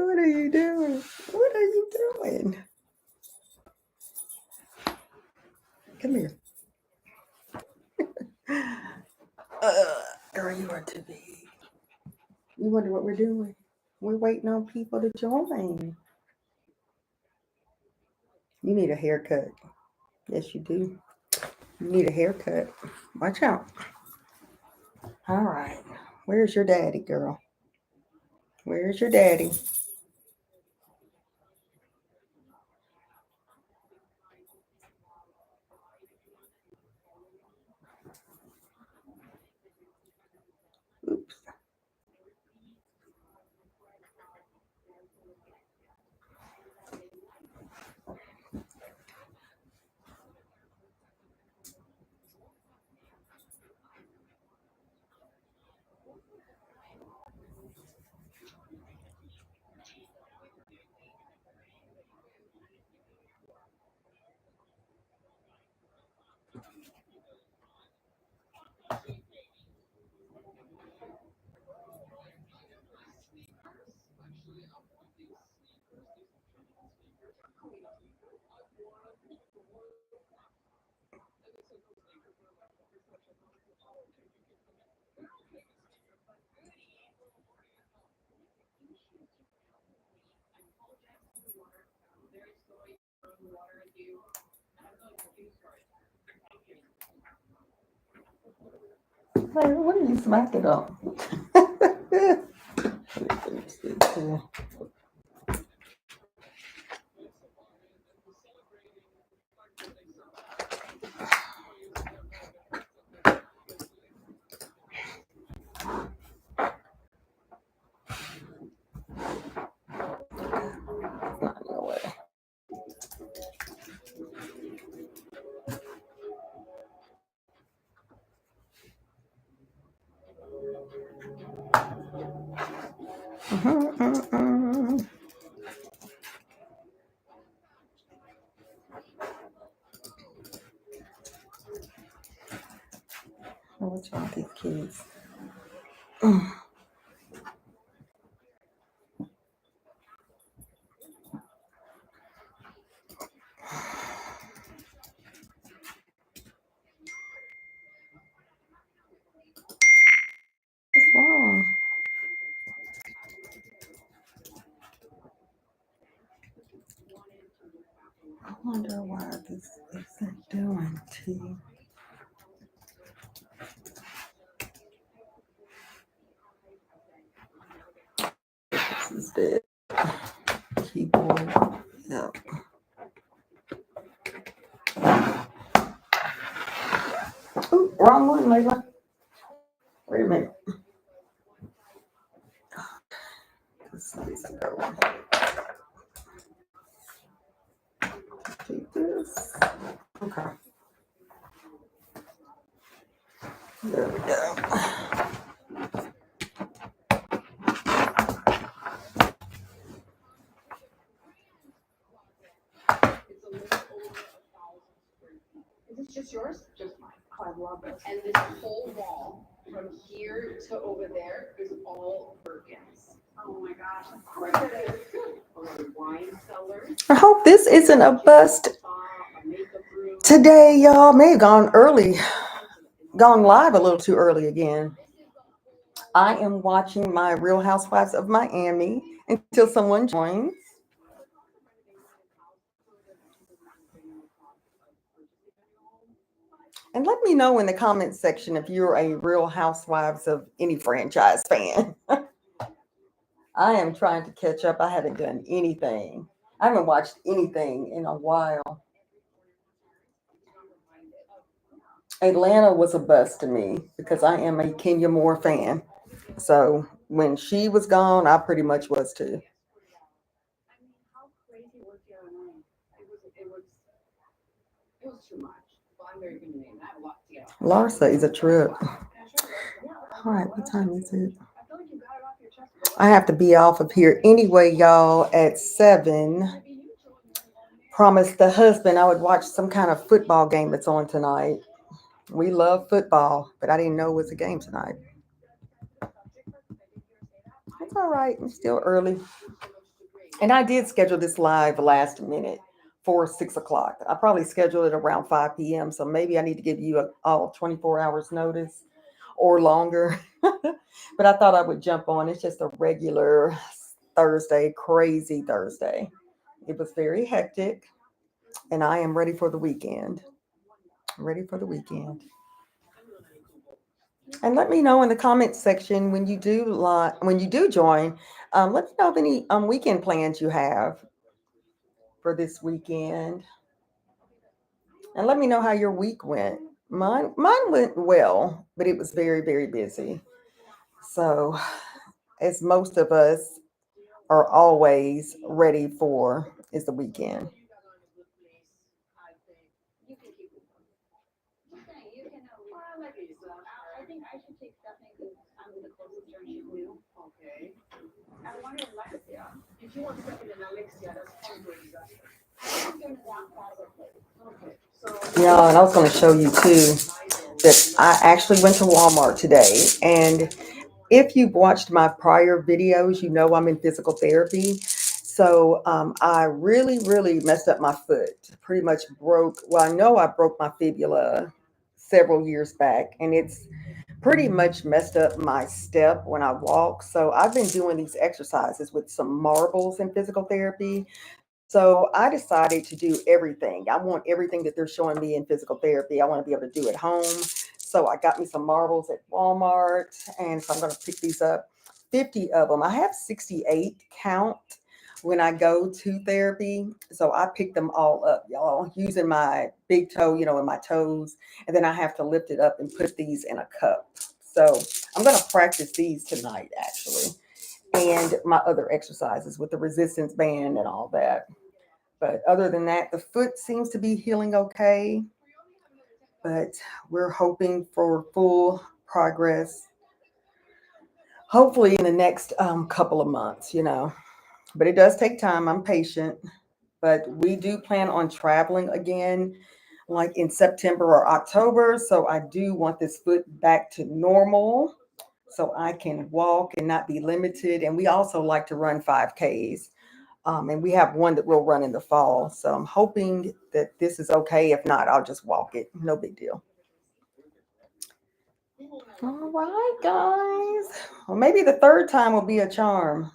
What are you doing? What are you doing? Come here. Girl, you are too big. You wonder what we're doing? We're waiting on people to join. You need a haircut. Yes, you do. You need a haircut. Watch out. All right. Where's your daddy, girl? Where's your daddy? Oops. Hey, what are you smacking on? Not no way. What's wrong with these kids? What's wrong? I wonder why this isn't doing to this is the keyboard. No. Ooh, wrong one, Layla. Wait a minute. This needs to go. Take this. Okay. There we go. Is this just yours? Just mine. Oh, I love it. And this whole wall from here to over there is all Birkins. Oh my gosh, of course it is. Wine cellars. I hope this isn't a bust today, y'all. May have gone early, gone live a little too early again. I am watching my Real Housewives of Miami until someone joins. And let me know in the comments section if you're a Real Housewives of any franchise fan. I am trying to catch up. I haven't done anything. I haven't watched anything in a while. Atlanta was a bust to me because I am a Kenya Moore fan. So when she was gone, I pretty much was too. I mean, how crazy was your name? It was too much. Well, I'm very good at name. I have a lot to get off. Larsa is a trip. All right, what time is it? I have to be off of here anyway, y'all, at 7. Promised the husband I would watch some kind of football game that's on tonight. We love football, but I didn't know it was a game tonight. It's all right. It's still early. And I did schedule this live last minute for 6 o'clock. I probably scheduled it around 5 p.m. So maybe I need to give you all 24 hours notice or longer. But I thought I would jump on. It's just a regular Thursday, crazy Thursday. It was very hectic, and I am ready for the weekend. Ready for the weekend. And let me know in the comments section when you do join. Let me know of any weekend plans you have for this weekend, and let me know how your week went. Mine went well, but it was very very busy. So, as most of us are always ready for is the weekend. Yeah, and I was going to show you too that I actually went to Walmart today. And if you've watched my prior videos, you know I'm in physical therapy. So I really, really messed up my foot. Pretty much broke, well, I know I broke my fibula several years back, and it's pretty much messed up my step when I walk. So I've been doing these exercises with some marbles in physical therapy. So I decided to do everything. I want everything that they're showing me in physical therapy. I want to be able to do at home. So I got me some marbles at Walmart, and so I'm going to pick these up. 50 of them. I have 68 count when I go to therapy. So I pick them all up, y'all, using my big toe, in my toes. And then I have to lift it up and put these in a cup. So I'm going to practice these tonight, actually, and my other exercises with the resistance band and all that. But other than that, the foot seems to be healing okay. But we're hoping for full progress, hopefully in the next couple of months. But it does take time. I'm patient. But we do plan on traveling again, like in September or October. So I do want this foot back to normal so I can walk and not be limited. And we also like to run 5Ks. And we have one that we'll run in the fall. So I'm hoping that this is okay. If not, I'll just walk it. No big deal. All right, guys. Well, maybe the third time will be a charm.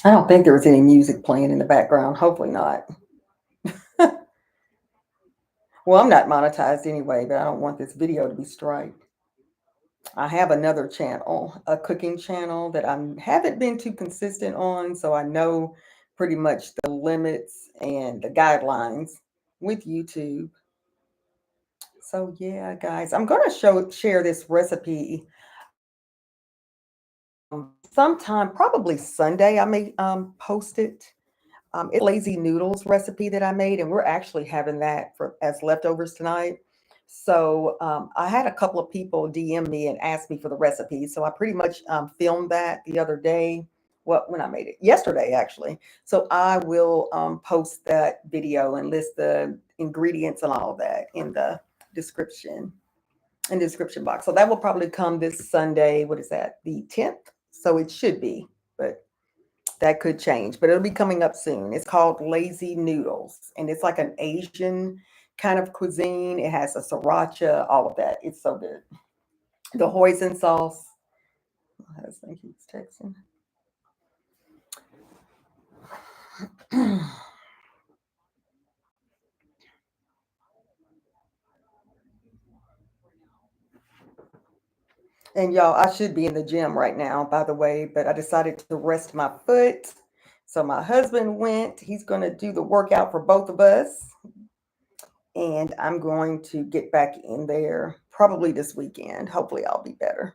I don't think there was any music playing in the background. Hopefully not. Well, I'm not monetized anyway, but I don't want this video to be striked. I have another channel, a cooking channel that I haven't been too consistent on, so I know pretty much the limits and the guidelines with YouTube. So yeah, guys, I'm gonna share this recipe sometime, probably Sunday. I may post it. It's a lazy noodles recipe that I made, and we're actually having that for as leftovers tonight. So I had a couple of people DM me and ask me for the recipe. So I pretty much filmed that the other day. Well, when I made it yesterday, actually. So I will post that video and list the ingredients and all of that description in the description box. So that will probably come this Sunday. What is that? The 10th. So it should be, but that could change, but it'll be coming up soon. It's called Lazy Noodles, and it's like an Asian kind of cuisine. It has a sriracha, all of that. It's so good. The hoisin sauce. My husband keeps texting. And y'all, I should be in the gym right now, by the way, but I decided to rest my foot. So my husband went. He's going to do the workout for both of us. And I'm going to get back in there probably this weekend. Hopefully, I'll be better.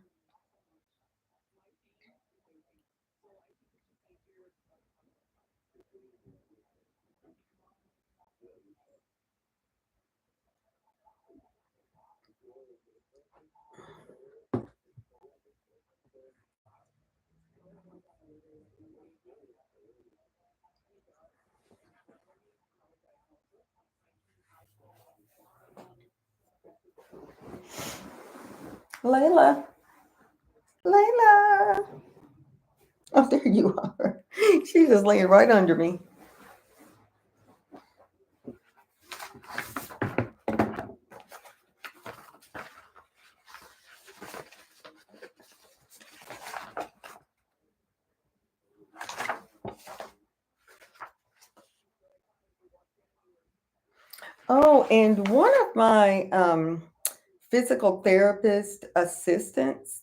Layla, Layla. Oh, there you are. She's just laying right under me. Oh, and one of my physical therapist assistants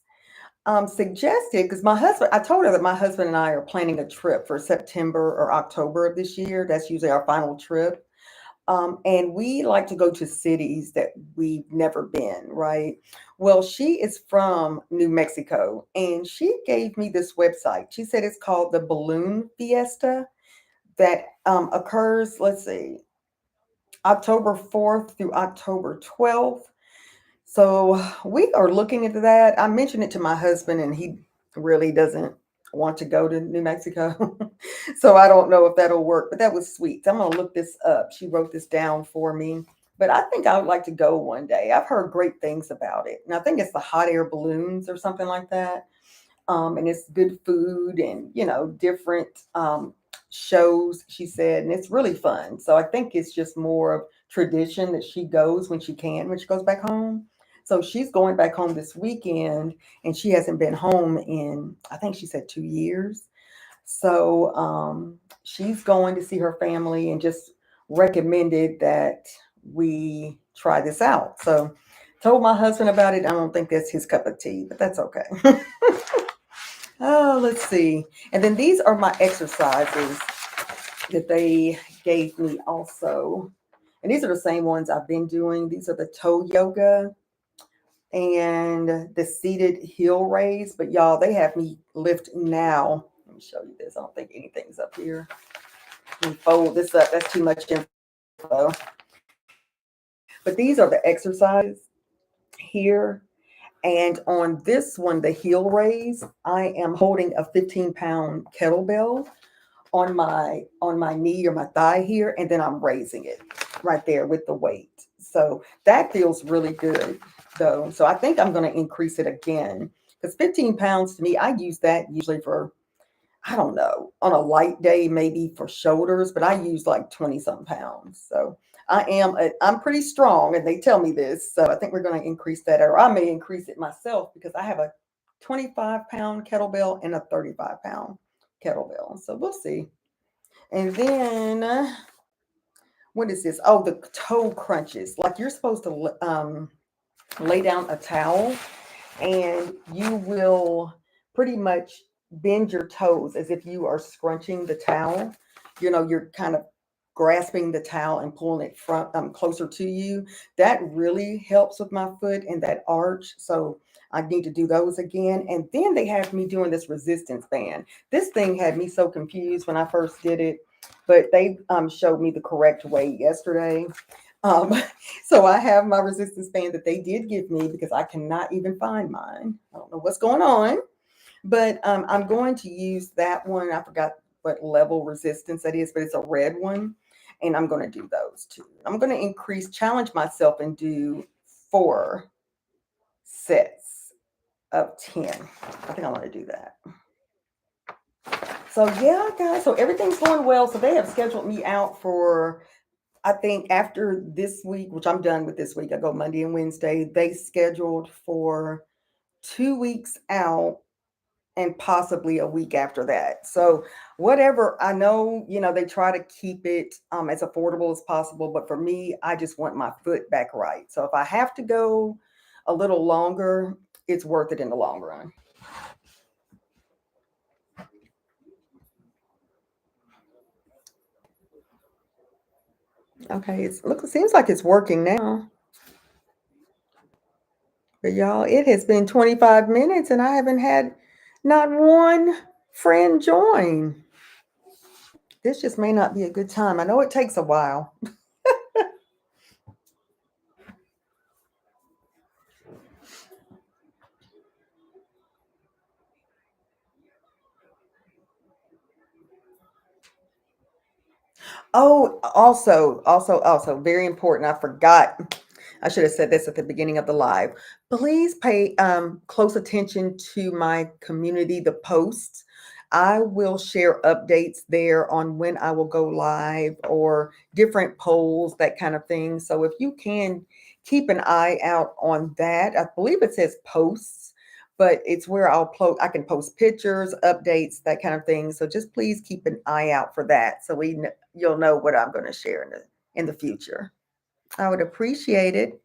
suggested, because my husband, I told her that my husband and I are planning a trip for September or October of this year. That's usually our final trip. And we like to go to cities that we've never been, right? Well, she is from New Mexico and she gave me this website. She said it's called the Balloon Fiesta that occurs, let's see, October 4th through October 12th. So we are looking into that. I mentioned it to my husband, and he really doesn't want to go to New Mexico. So I don't know if that'll work, but that was sweet. I'm going to look this up. She wrote this down for me. But I think I would like to go one day. I've heard great things about it. And I think it's the hot air balloons or something like that. And it's good food and, different shows, she said. And it's really fun. So I think it's just more of tradition that she goes when she can, when she goes back home. So she's going back home this weekend and she hasn't been home in, I think she said 2 years. So she's going to see her family and just recommended that we try this out. So told my husband about it. I don't think that's his cup of tea, but that's okay. Oh, let's see. And then these are my exercises that they gave me also. And these are the same ones I've been doing. These are the toe yoga and the seated heel raise. But y'all, they have me lift now. Let me show you this. I don't think anything's up here. Let me fold this up. That's too much info. But these are the exercises here. And on this one, the heel raise, I am holding a 15-pound kettlebell on my knee or my thigh here, and then I'm raising it right there with the weight. So that feels really good though. So I think I'm going to increase it again because 15 pounds to me, I use that usually for, I don't know, on a light day, maybe for shoulders, but I use like 20 some pounds. So I'm pretty strong and they tell me this. So I think we're going to increase that, or I may increase it myself because I have a 25-pound kettlebell and a 35-pound kettlebell. So we'll see. And then what is this? Oh, the toe crunches. Like you're supposed to lay down a towel and you will pretty much bend your toes as if you are scrunching the towel. You're kind of grasping the towel and pulling it front closer to you. That really helps with my foot and that arch. So I need to do those again. And then they have me doing this resistance band. This thing had me so confused when I first did it, but they showed me the correct way yesterday. Um, so I have my resistance band that they did give me because I cannot even find mine. I don't know what's going on, but I'm going to use that one. I forgot what level resistance that is, but it's a red one. And I'm going to do those too. I'm going to challenge myself and do 4 sets of 10. I think I want to do that. So yeah, guys, so everything's going well. So they have scheduled me out for, I think after this week, which I'm done with this week, I go Monday and Wednesday, they scheduled for 2 weeks out and possibly a week after that. So whatever, I know, they try to keep it as affordable as possible, but for me, I just want my foot back right. So if I have to go a little longer, it's worth it in the long run. Okay, seems like it's working now. But y'all, it has been 25 minutes and I haven't had not one friend join. This just may not be a good time. I know it takes a while. Oh, also, very important. I forgot. I should have said this at the beginning of the live. Please pay close attention to my community, the posts. I will share updates there on when I will go live or different polls, that kind of thing. So if you can keep an eye out on that, I believe it says posts, but it's where I can post pictures, updates, that kind of thing. So just please keep an eye out for that, so you'll know what I'm going to share in the future. I would appreciate it.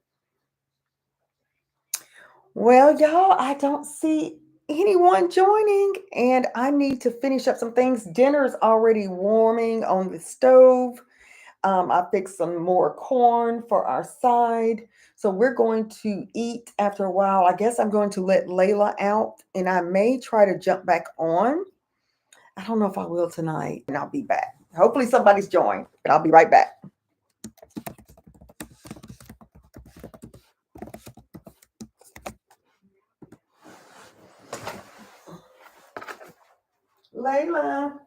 Well, y'all, I don't see anyone joining, and I need to finish up some things. Dinner's already warming on the stove. I fixed some more corn for our side. So we're going to eat after a while. I guess I'm going to let Layla out, and I may try to jump back on. I don't know if I will tonight, and I'll be back. Hopefully somebody's joined, but I'll be right back. Layla.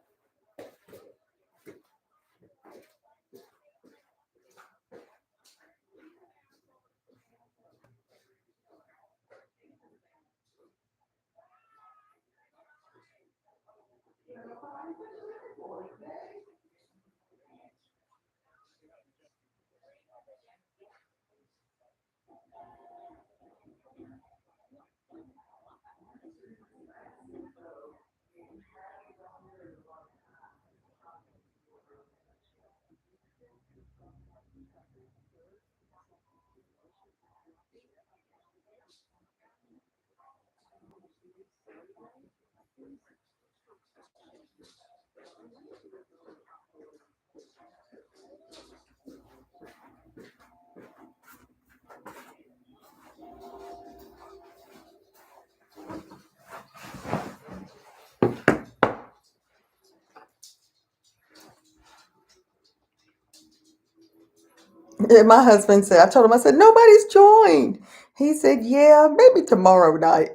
And my husband said, I told him, I said, nobody's joined. He said, yeah, maybe tomorrow night.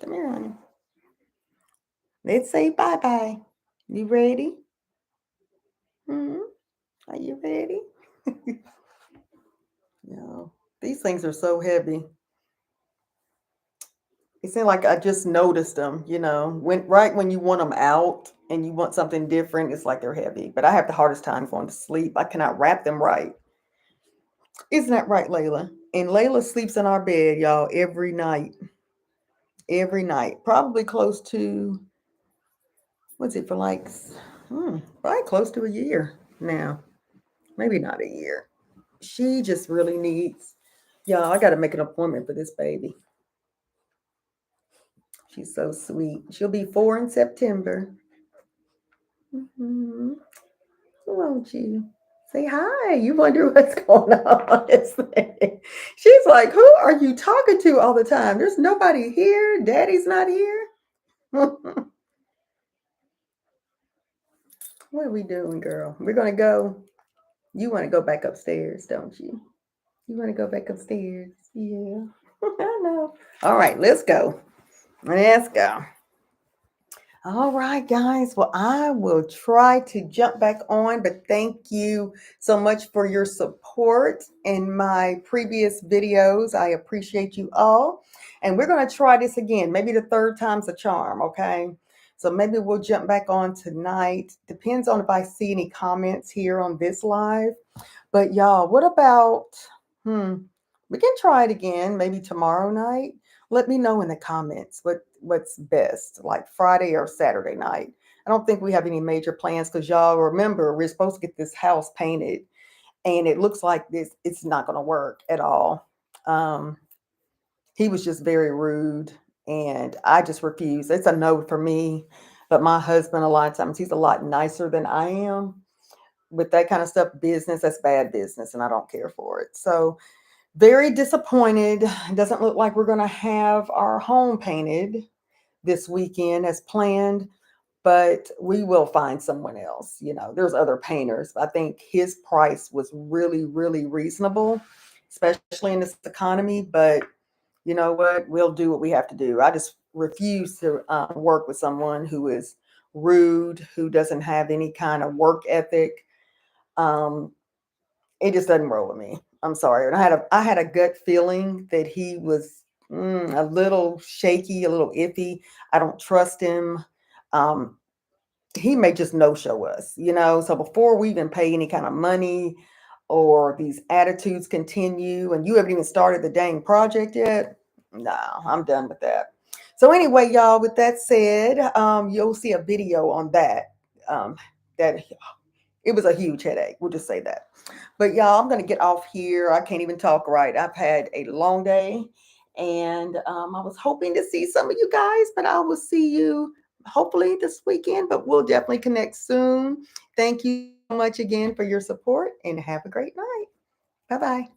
Come here, honey. Let's say bye bye. You ready? Hmm. Are you ready? No. These things are so heavy. It seemed like I just noticed them, when you want them out and you want something different, it's like they're heavy. But I have the hardest time going to sleep. I cannot wrap them right. Isn't that right, Layla? And Layla sleeps in our bed, y'all, every night. Every night. Probably close to, what's it, for like, probably close to a year now. Maybe not a year. She just really needs, y'all, I got to make an appointment for this baby. She's so sweet. She'll be 4 in September. Hmm. Won't you? Say hi. You wonder what's going on. She's like, who are you talking to all the time? There's nobody here. Daddy's not here. What are we doing, girl? We're going to go. You want to go back upstairs, don't you? You want to go back upstairs? Yeah. I know. All right, let's go. Let's go. All right, guys. Well, I will try to jump back on, but thank you so much for your support in my previous videos. I appreciate you all. And we're going to try this again. Maybe the third time's a charm, okay? So maybe we'll jump back on tonight. Depends on if I see any comments here on this live. But y'all, what about, we can try it again, maybe tomorrow night. Let me know in the comments what's best, like Friday or Saturday night. I don't think we have any major plans because y'all remember we're supposed to get this house painted, and it looks like it's not going to work at all. He was just very rude, and I just refused. It's a no for me. But my husband, a lot of times, he's a lot nicer than I am. with that kind of stuff, business, that's bad business, and I don't care for it. So very disappointed. It doesn't look like we're going to have our home painted this weekend as planned, but we will find someone else. You know, there's other painters. I think his price was really, really reasonable, especially in this economy. But you know what? We'll do what we have to do. I just refuse to work with someone who is rude, who doesn't have any kind of work ethic. Um, it just doesn't roll with me. I'm sorry. And I had a gut feeling that he was a little shaky, a little iffy. I don't trust him. Um, he may just no show us, you know. So before we even pay any kind of money or these attitudes continue, and you haven't even started the dang project yet, no, I'm done with that. So anyway, y'all, with that said, you'll see a video on that. That it was a huge headache. We'll just say that. But y'all, I'm gonna get off here. I can't even talk right. I've had a long day, and I was hoping to see some of you guys, but I will see you hopefully this weekend. But we'll definitely connect soon. Thank you so much again for your support, and have a great night. Bye bye.